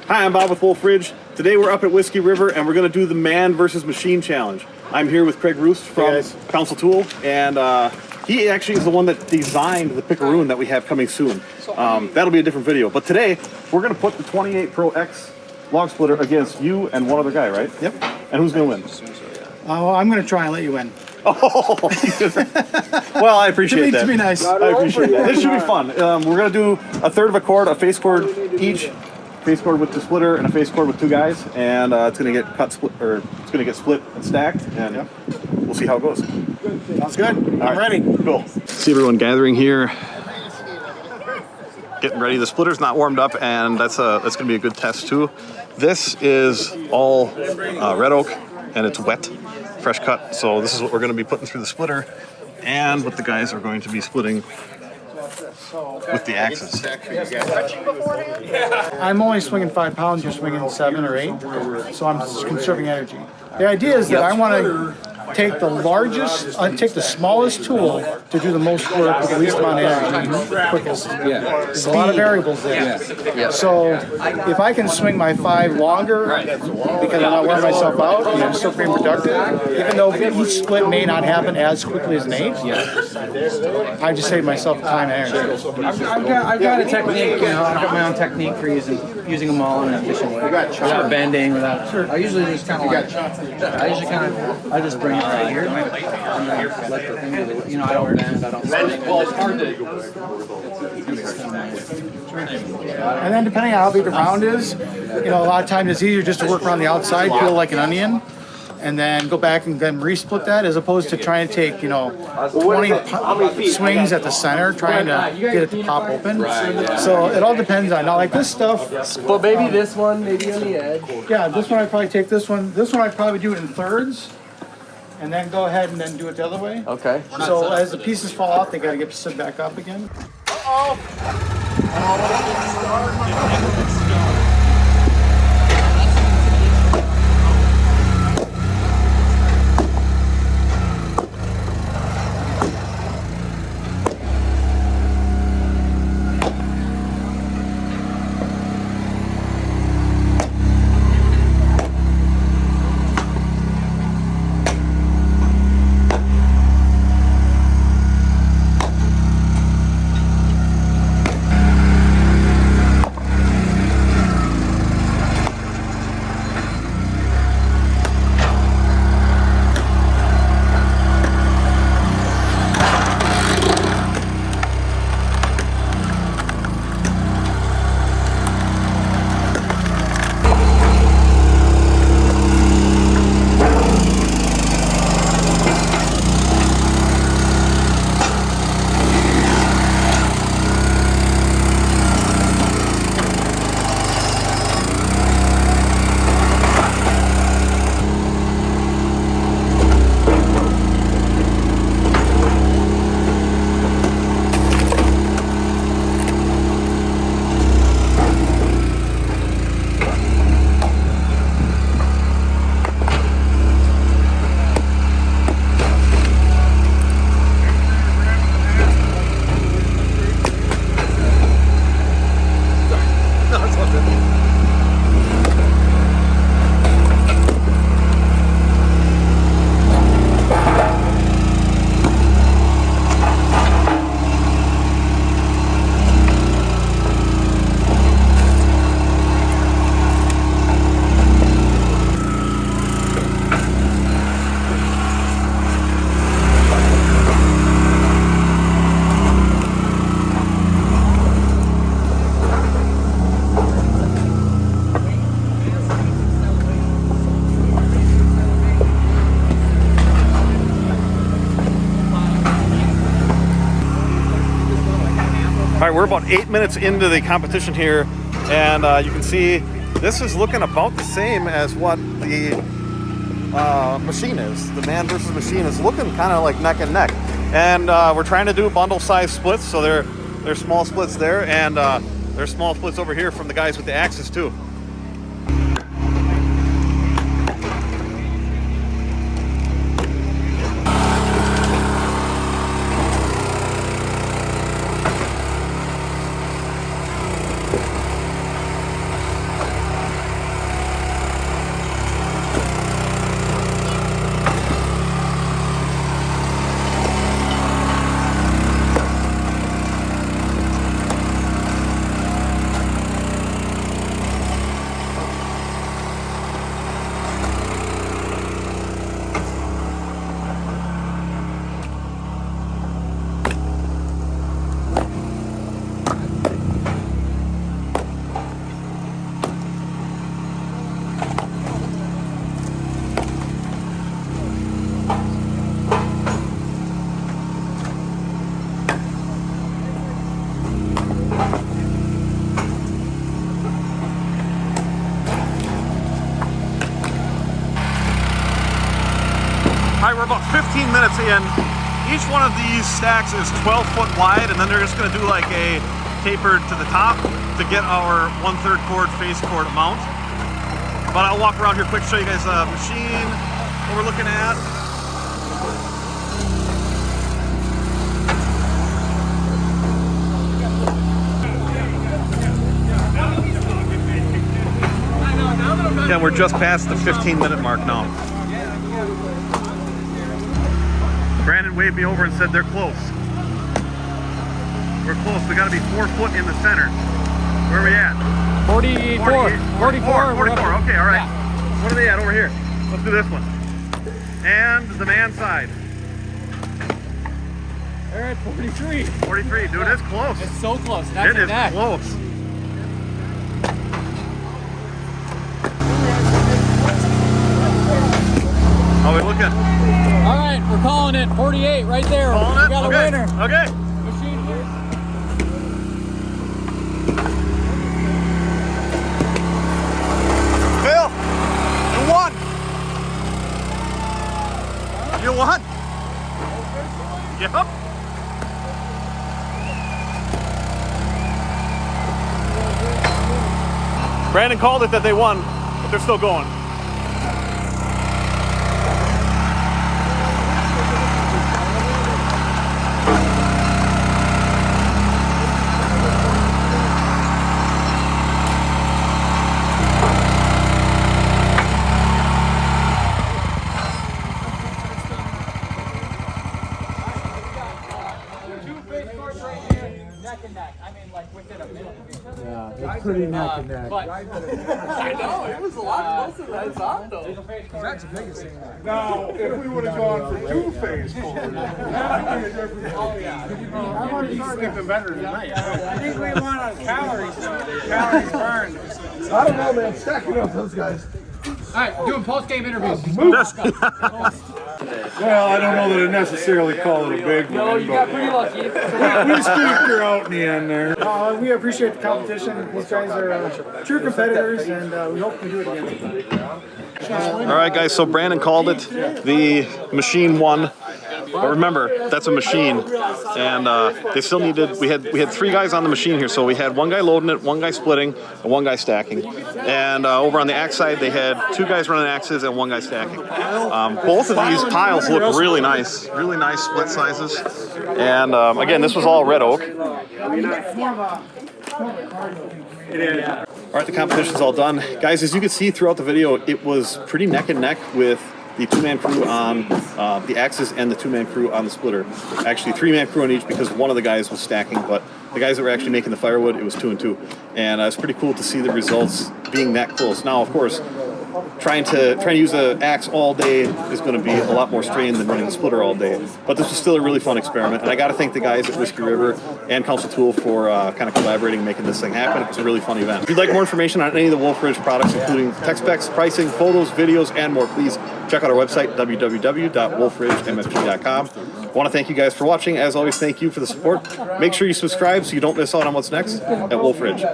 Hi, I'm Bob with Wolfe Ridge. Today we're up at Whiskey River and we're going to do the man versus machine challenge. I'm here with Craig Roos from Council Tool, and he actually is the one that designed the Picaroon that we have coming soon. That'll be a different video. But today we're going to put the 28 Pro X log splitter against you and one other guy, right? Yep. And who's going to win? Well, I'm going to try and let you win. Oh, well, I appreciate that. To be nice. I appreciate that. This should be fun. We're going to do a third of a chord, a face chord each. Face chord with the splitter and a face chord with two guys, and it's going to get it's going to get split and stacked, and we'll see how it goes. Sounds good. I'm ready. Cool. See everyone gathering here, getting ready. The splitter's not warmed up, and that's going to be a good test too. This is all red oak, and it's wet, fresh cut. So this is what we're going to be putting through the splitter, and what the guys are going to be splitting with the axes. I'm only swinging 5 pounds, you're swinging 7 or 8, so I'm conserving energy. The idea is that I want to take take the smallest tool to do the most work with the least amount of energy, quickest. There's a lot of variables there. So if I can swing my 5 longer, because I'm not wearing myself out, and I'm still being productive, even though each split may not happen as quickly as an 8, I just save myself time and energy. I've got a technique, I've got my own technique for using them all in an efficient way. Without bending, I usually just kind of I just bring it right here. And then let the thing do I don't bend, I don't swing. Well, it's hard to. And then depending on how big the round is, a lot of times it's easier just to work around the outside, peel like an onion, and then go back and then resplit that, as opposed to trying to take 20 swings at the center, trying to get it to pop open. So it all depends on, like this stuff. But maybe this one, maybe on the edge. Yeah, this one I'd probably take this one. This one I'd probably do it in thirds, and then go ahead and then do it the other way. Okay. So as the pieces fall out, they got to get sit back up again. All right, we're about 8 minutes into the competition here, and you can see this is looking about the same as what the machine is. The man versus machine is looking kind of like neck and neck. And we're trying to do bundle size splits, so there's small splits there, and there's small splits over here from the guys with the axes too. about 15 minutes in. Each one of these stacks is 12 foot wide, and then they're just gonna do like a tapered to the top to get our 1/3 cord face cord mount. But I'll walk around here quick, show you guys a machine, what we're looking at. Yeah, we're just past the 15-minute mark now. Brandon waved me over and said they're close. We're close. We gotta be 4 foot in the center. Where are we at? 44. 44. Okay, all right. Yeah. What are they at over here? Let's do this one. And the man side. They're at 43. 43. Dude, it's close. It's so close. Neck It and is neck. close. How are we looking? All right, we're calling it 48 right there. Calling We it? got a Okay. winner. Okay. Machine here. Phil, you won. You won. Yep. Brandon called it that they won, but they're still going. It's pretty neck and neck. I know, it was a lot closer than I thought though. That's the biggest thing. Now, if we would have gone for two-phase forward, that would be a different thing. I want to be sleeping better tonight. I think we want our calories though. Calories burned. I don't know, man. Stacking up those guys. All right, doing post-game interviews. Well, I don't know that I necessarily call it a big No, one, you got but pretty lucky. we squeaked her out in the end there. We appreciate the competition. These guys are true competitors, and we hope to do it again. All right, guys, so Brandon called it. The machine won. But remember, that's a machine, and they still needed. We had 3 guys on the machine here, so we had 1 guy loading it, 1 guy splitting, and 1 guy stacking. And over on the axe side, they had 2 guys running axes and 1 guy stacking. Both of these piles look really nice split sizes. And again, this was all red oak. All right, the competition's all done. Guys, as you can see throughout the video, it was pretty neck and neck with the 2-man crew on the axes and the 2-man crew on the splitter. Actually, 3-man crew on each because one of the guys was stacking, but the guys that were actually making the firewood, it was 2 and 2. And it's pretty cool to see the results being that close. Now, of course, trying to use an axe all day is going to be a lot more strain than running the splitter all day. But this was still a really fun experiment, and I got to thank the guys at Whiskey River and Council Tool for kind of collaborating and making this thing happen. It was a really fun event. If you'd like more information on any of the Wolfe Ridge products, including tech specs, pricing, photos, videos, and more, please check out our website, www.wolferidgemsg.com. I want to thank you guys for watching. As always, thank you for the support. Make sure you subscribe so you don't miss out on what's next at Wolfe Ridge.